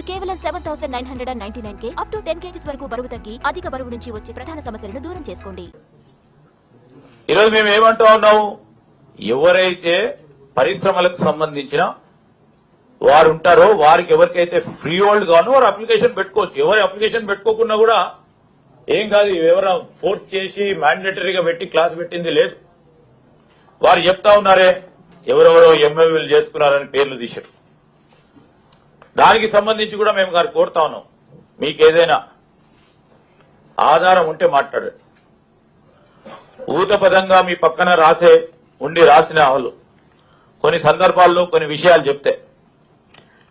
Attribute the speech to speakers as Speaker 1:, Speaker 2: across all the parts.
Speaker 1: కేవలం 7,999 up to 10 kgs వరకు బరువు తగ్గి అధిక బరువు నుంచి వచ్చే ప్రధాన సమస్యలను దూరం చేసుకోండి.
Speaker 2: ఈరోజు మేము ఏమంటా ఉన్నాము, ఎవరైతే పరిశ్రమలకు సంబంధించిన వారు ఉంటారో వారికి ఎవరికైతే ఫ్రీ హోల్డ్ గానో వారు అప్లికేషన్ పెట్టుకోవచ్చు. ఎవరు అప్లికేషన్ పెట్టుకోకుండా కూడా ఏం కాదు, ఎవరైనా ఫోర్స్ చేసి మ్యాండేటరీగా పెట్టి క్లాస్ పెట్టింది లేదు. వారు చెప్తా ఉన్నారే ఎవరెవరో ఎంఎల్ఏలు చేసుకున్నారని పేర్లు తీశారు. దానికి సంబంధించి కూడా మేము గారు కోరుతా ఉన్నాం, మీకు ఏదైనా ఆధారం ఉంటే మాట్లాడండి. ఊతపదంగా మీ పక్కన రాసిన వాళ్ళు కొన్ని సందర్భాల్లో కొన్ని విషయాలు చెప్తే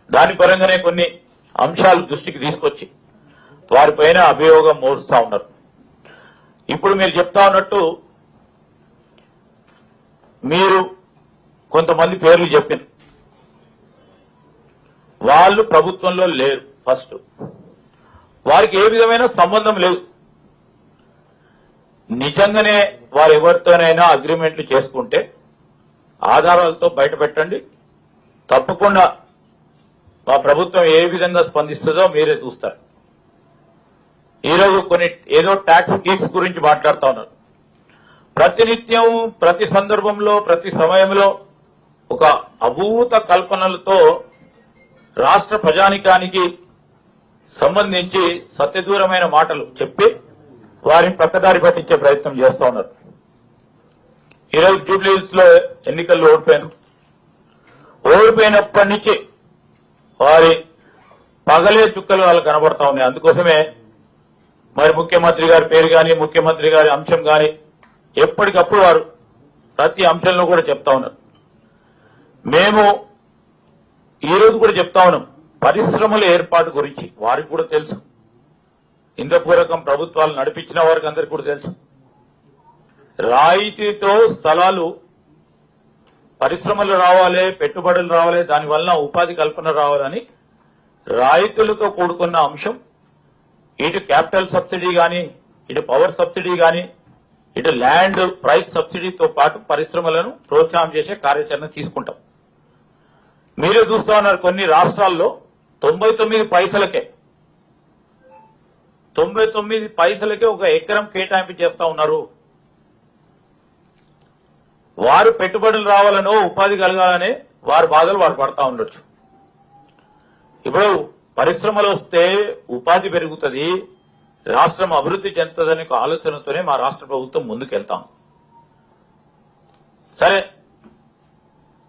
Speaker 2: దాని పరంగానే కొన్ని అంశాలు దృష్టికి తీసుకొచ్చి వారిపైన అభియోగం మోరుస్తా ఉన్నారు. ఇప్పుడు మీరు చెప్తా ఉన్నట్టు మీరు కొంతమంది పేర్లు చెప్పారు, వాళ్ళు ప్రభుత్వంలో లేరు. ఫస్ట్ వారికి ఏ విధమైన సంబంధం లేదు. నిజంగానే వారు ఎవరితోనైనా అగ్రిమెంట్లు చేసుకుంటే ఆధారాలతో బయట పెట్టండి. తప్పకుండా మా ప్రభుత్వం ఏ విధంగా స్పందిస్తుందో మీరే చూస్తారు. ఈరోజు కొన్ని ఏదో ట్యాక్స్ కీక్స్ గురించి మాట్లాడుతా ఉన్నారు. ప్రతినిత్యం ప్రతి సందర్భంలో ప్రతి సమయంలో ఒక అభూత కల్పనలతో రాష్ట్ర ప్రజానికానికి సంబంధించి సత్యదూరమైన మాటలు చెప్పి వారిని పక్కదారి పట్టించే ప్రయత్నం చేస్తా ఉన్నారు. ఈరోజు జూబ్లీ హిల్స్ లో ఎన్నికల్లో ఓడిపోయినప్పటి నుంచి వారి పగలే చుక్కలు వాళ్ళు కనబడతా ఉన్నాయి. అందుకోసమే మరి ముఖ్యమంత్రి గారి పేరు కానీ ముఖ్యమంత్రి గారి అంశం కానీ ఎప్పటికప్పుడు వారు ప్రతి అంశంలో కూడా చెప్తా ఉన్నారు. మేము ఈ రోజు కూడా చెప్తా ఉన్నాం, పరిశ్రమల ఏర్పాటు గురించి వారికి కూడా తెలుసు. ఇంద్రపూర్వకం ప్రభుత్వాలు నడిపించిన వారికి అందరికీ కూడా తెలుసు. రాయితీతో స్థలాలు పరిశ్రమలు రావాలి, పెట్టుబడులు రావాలి, దానివల్ల ఉపాధి కల్పన రావాలని రాయితీలతో కూడుకున్న అంశం. ఇటు క్యాపిటల్ సబ్సిడీ కానీ, ఇటు పవర్ సబ్సిడీ కానీ, ఇటు ల్యాండ్ ప్రైస్ సబ్సిడీతో పాటు పరిశ్రమలను ప్రోత్సాహం చేసే కార్యాచరణ తీసుకుంటాం. మీరే చూస్తా ఉన్నారు, కొన్ని రాష్ట్రాల్లో 99 పైసలకే ఒక ఎకరం కేటాయింపు చేస్తా ఉన్నారు. వారు పెట్టుబడులు రావాలనో ఉపాధి కలగాలనే వారి బాధలు వారు పడతా ఉండొచ్చు. ఇప్పుడు పరిశ్రమలు వస్తే ఉపాధి పెరుగుతుంది, రాష్ట్రం అభివృద్ధి చెందుతుందనే ఒక ఆలోచనతోనే మా రాష్ట్ర ప్రభుత్వం ముందుకెళ్తాం. సరే,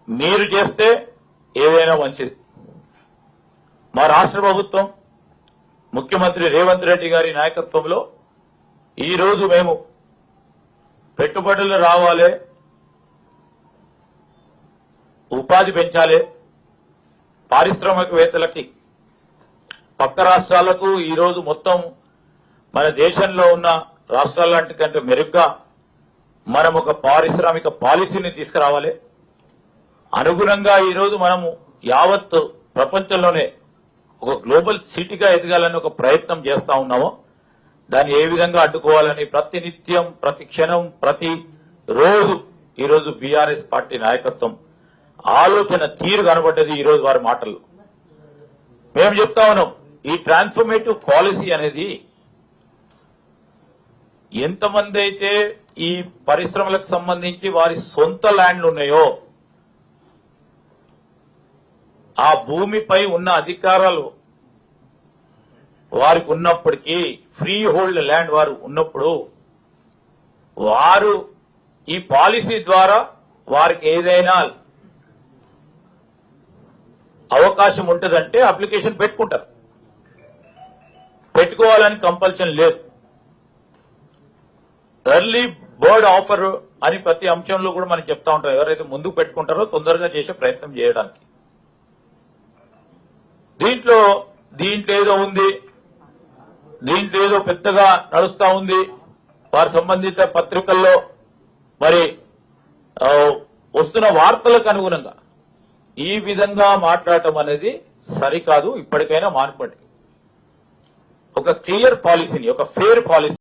Speaker 2: మీరు చేస్తే ఏదైనా మంచిది. మా రాష్ట్ర ప్రభుత్వం ముఖ్యమంత్రి రేవంత్ రెడ్డి గారి నాయకత్వంలో ఈ రోజు మేము పెట్టుబడులు రావాలి, ఉపాధి పెంచాలి, పారిశ్రామికవేత్తలకి పక్క రాష్ట్రాలకు ఈ రోజు మొత్తం మన దేశంలో ఉన్న రాష్ట్రాలంటి కంటే మెరుగ్గా మనం ఒక పారిశ్రామిక పాలసీని తీసుకురావాలి. అనుగుణంగా ఈ రోజు మనము యావత్ ప్రపంచంలోనే ఒక గ్లోబల్ సిటీగా ఎదగాలని ఒక ప్రయత్నం చేస్తా ఉన్నామో దాన్ని ఏ విధంగా అడ్డుకోవాలని ప్రతి నిత్యం, ప్రతి క్షణం, ప్రతి రోజు ఈరోజు బీఆర్ఎస్ పార్టీ నాయకత్వం ఆలోచన తీరు కనబడ్డది ఈ రోజు వారి మాటల్లో. మేము చెప్తా ఉన్నాం, ఈ ట్రాన్స్ఫర్మేటివ్ పాలసీ అనేది ఎంతమంది అయితే ఈ పరిశ్రమలకు సంబంధించి వారి సొంత ల్యాండ్లు ఉన్నాయో ఆ భూమిపై ఉన్న అధికారాలు వారికి ఉన్నప్పటికీ, ఫ్రీ హోల్డ్ ల్యాండ్ వారు ఉన్నప్పుడు వారు ఈ పాలసీ ద్వారా వారికి ఏదైనా అవకాశం ఉంటుందంటే అప్లికేషన్ పెట్టుకుంటారు. పెట్టుకోవాలని కంపల్షన్ లేదు. ఎర్లీ బర్డ్ ఆఫర్ అని ప్రతి అంశంలో కూడా మనం చెప్తా ఉంటాం. ఎవరైతే ముందుకు పెట్టుకుంటారో తొందరగా చేసే ప్రయత్నం చేయడానికి. దీంట్లో ఏదో ఉంది, దీంట్లో ఏదో పెద్దగా నడుస్తా ఉంది. వారి సంబంధిత పత్రికల్లో మరి వస్తున్న వార్తలకు అనుగుణంగా ఈ విధంగా మాట్లాడటం అనేది సరికాదు. ఇప్పటికైనా మానుకోండి. ఒక క్లియర్ పాలసీని, ఒక ఫెయిర్ పాలసీ